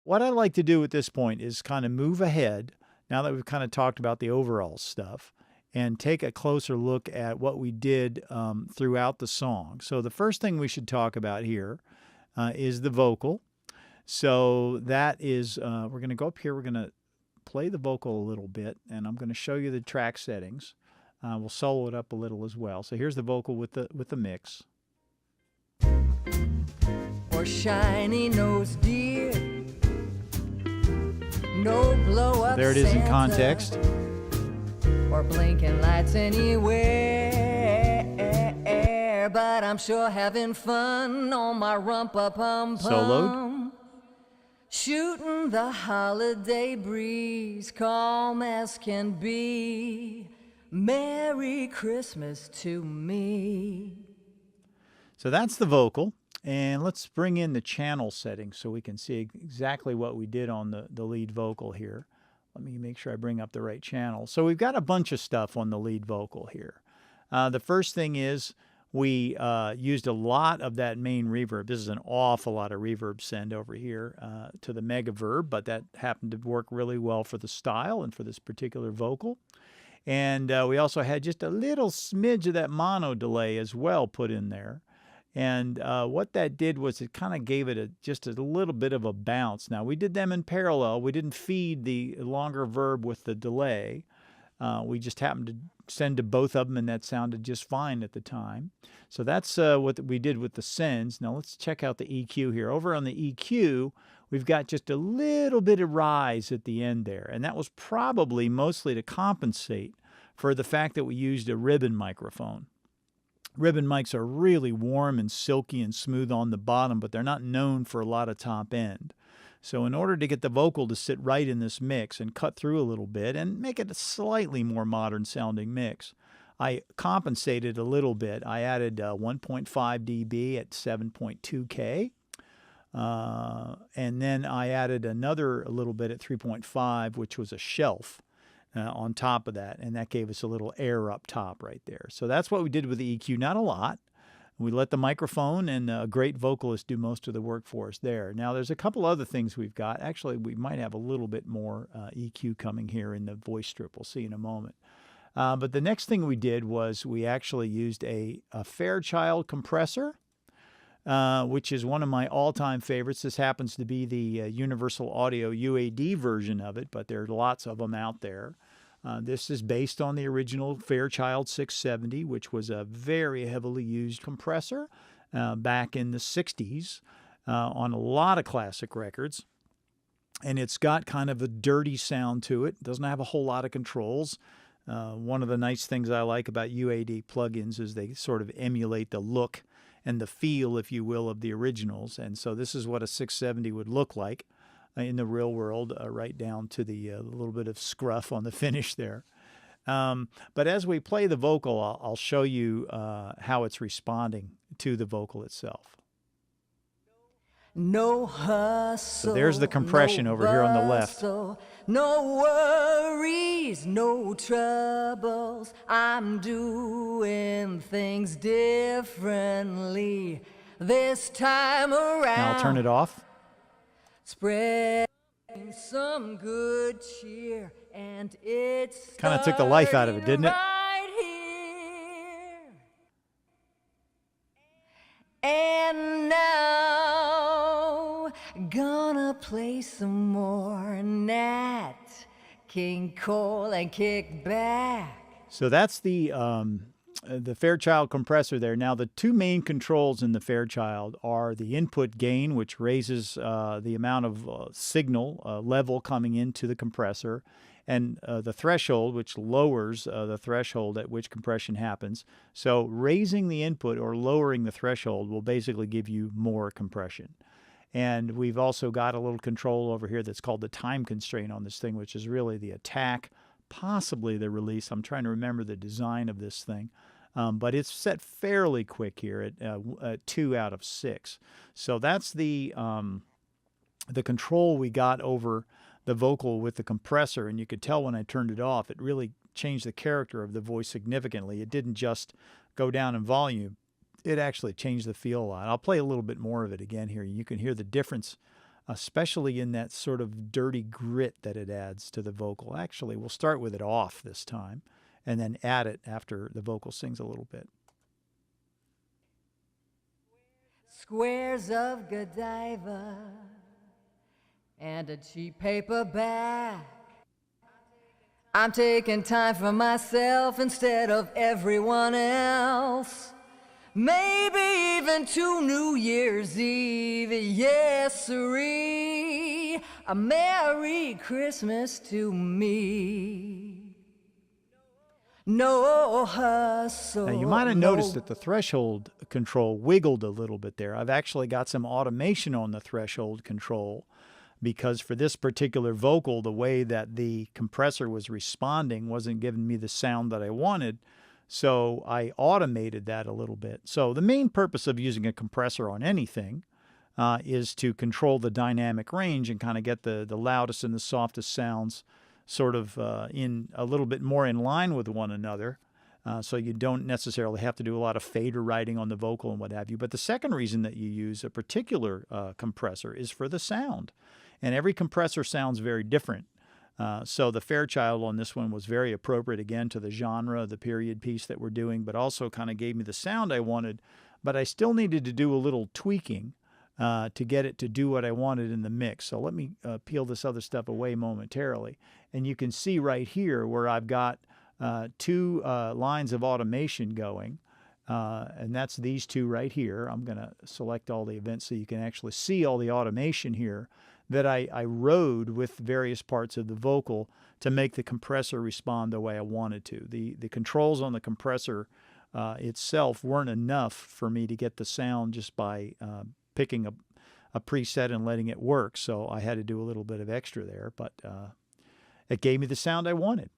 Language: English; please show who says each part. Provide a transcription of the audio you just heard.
Speaker 1: What I like to do at this point is kind of move ahead, now that we've kind of talked about the overall stuff, and take a closer look at what we did throughout the song. So the first thing we should talk about here is the vocal. So that is, we're going to go up here, we're going to play the vocal a little bit, and I'm going to show you the track settings. We'll solo it up a little as well. So here's the vocal with the mix.
Speaker 2: Or shiny nose deer, no blow up.
Speaker 1: There it is in context.
Speaker 2: Or blinking lights anywhere, but I'm sure having fun on my rumpa-pum-pum.
Speaker 1: Soloed.
Speaker 2: Shooting the holiday breeze, calm as can be. Merry Christmas to me.
Speaker 1: So that's the vocal. And let's bring in the channel settings so we can see exactly what we did on the lead vocal here. Let me make sure I bring up the right channel. So we've got a bunch of stuff on the lead vocal here. The first thing is we used a lot of that main reverb. This is an awful lot of reverb send over here to the megaverb, but that happened to work really well for the style and for this particular vocal. And we also had just a little smidge of that mono delay as well put in there. And what that did was it kind of gave it just a little bit of a bounce. Now, we did them in parallel. We didn't feed the longer verb with the delay. We just happened to send to both of them, and that sounded just fine at the time. So that's what we did with the sends. Now, let's check out the EQ here. Over on the EQ, we've got just a little bit of rise at the end there. And that was probably mostly to compensate for the fact that we used a ribbon microphone. Ribbon mics are really warm and silky and smooth on the bottom, but they're not known for a lot of top end. So in order to get the vocal to sit right in this mix and cut through a little bit and make it a slightly more modern sounding mix, I compensated a little bit. I added 1.5 dB at 7.2K. And then I added another a little bit at 3.5, which was a shelf. On top of that, and that gave us a little air up top right there. So that's what we did with the EQ, not a lot. We let the microphone and a great vocalist do most of the work for us there. Now there's a couple other things we've got. Actually, we might have a little bit more EQ coming here in the voice strip. We'll see in a moment. But the next thing we did was we actually used a Fairchild compressor, which is one of my all-time favorites. This happens to be the Universal Audio UAD version of it, but there are lots of them out there. This is based on the original Fairchild 670, which was a very heavily used compressor back in the 60s on a lot of classic records. And it's got kind of a dirty sound to it. It doesn't have a whole lot of controls. One of the nice things I like about UAD plugins is they sort of emulate the look and the feel, if you will, of the originals. And so this is what a 670 would look like in the real world, right down to the little bit of scruff on the finish there. But as we play the vocal, I'll show you how it's responding to the vocal itself.
Speaker 2: No hustle,
Speaker 1: so there's the compression over here on the left.
Speaker 2: No worries, no troubles. I'm doing things differently this time around.
Speaker 1: Now I'll turn it off.
Speaker 2: Spread some good cheer, and it's
Speaker 1: kind of took the life out of it, didn't it?
Speaker 2: Right here. And now gonna play some more Nat King Cole and kick back.
Speaker 1: So that's the Fairchild compressor there. Now the two main controls in the Fairchild are the input gain, which raises the amount of signal level coming into the compressor, and the threshold, which lowers the threshold at which compression happens. So raising the input or lowering the threshold will basically give you more compression. And we've also got a little control over here that's called the time constraint on this thing, which is really the attack, possibly the release. I'm trying to remember the design of this thing. But it's set fairly quick here at 2 out of 6. So that's the control we got over the vocal with the compressor. And you could tell when I turned it off, it really changed the character of the voice significantly. It didn't just go down in volume. It actually changed the feel a lot. I'll play a little bit more of it again here. You can hear the difference especially in that sort of dirty grit that it adds to the vocal. Actually, we'll start with it off this time and then add it after the vocal sings a little bit.
Speaker 2: Squares of Godiva and a cheap paperback. I'm taking time for myself instead of everyone else. Maybe even 2 New Year's Eve, yes siree. A Merry Christmas to me. No hustle.
Speaker 1: Now you might have noticed that the threshold control wiggled a little bit there. I've actually got some automation on the threshold control because for this particular vocal, the way that the compressor was responding wasn't giving me the sound that I wanted. So I automated that a little bit. So the main purpose of using a compressor on anything is to control the dynamic range and kind of get the loudest and the softest sounds sort of in a little bit more in line with one another. So you don't necessarily have to do a lot of fader writing on the vocal and what have you. But the second reason that you use a particular compressor is for the sound. And every compressor sounds very different. So the Fairchild on this one was very appropriate, again, to the genre, the period piece that we're doing, but also kind of gave me the sound I wanted. But I still needed to do a little tweaking to get it to do what I wanted in the mix. So let me peel this other stuff away momentarily. And you can see right here where I've got 2 lines of automation going. And that's these 2 right here. I'm going to select all the events so you can actually see all the automation here that I rode with various parts of the vocal to make the compressor respond the way I wanted to. The controls on the compressor itself weren't enough for me to get the sound just by picking a preset and letting it work. So I had to do a little bit of extra there, but it gave me the sound I wanted.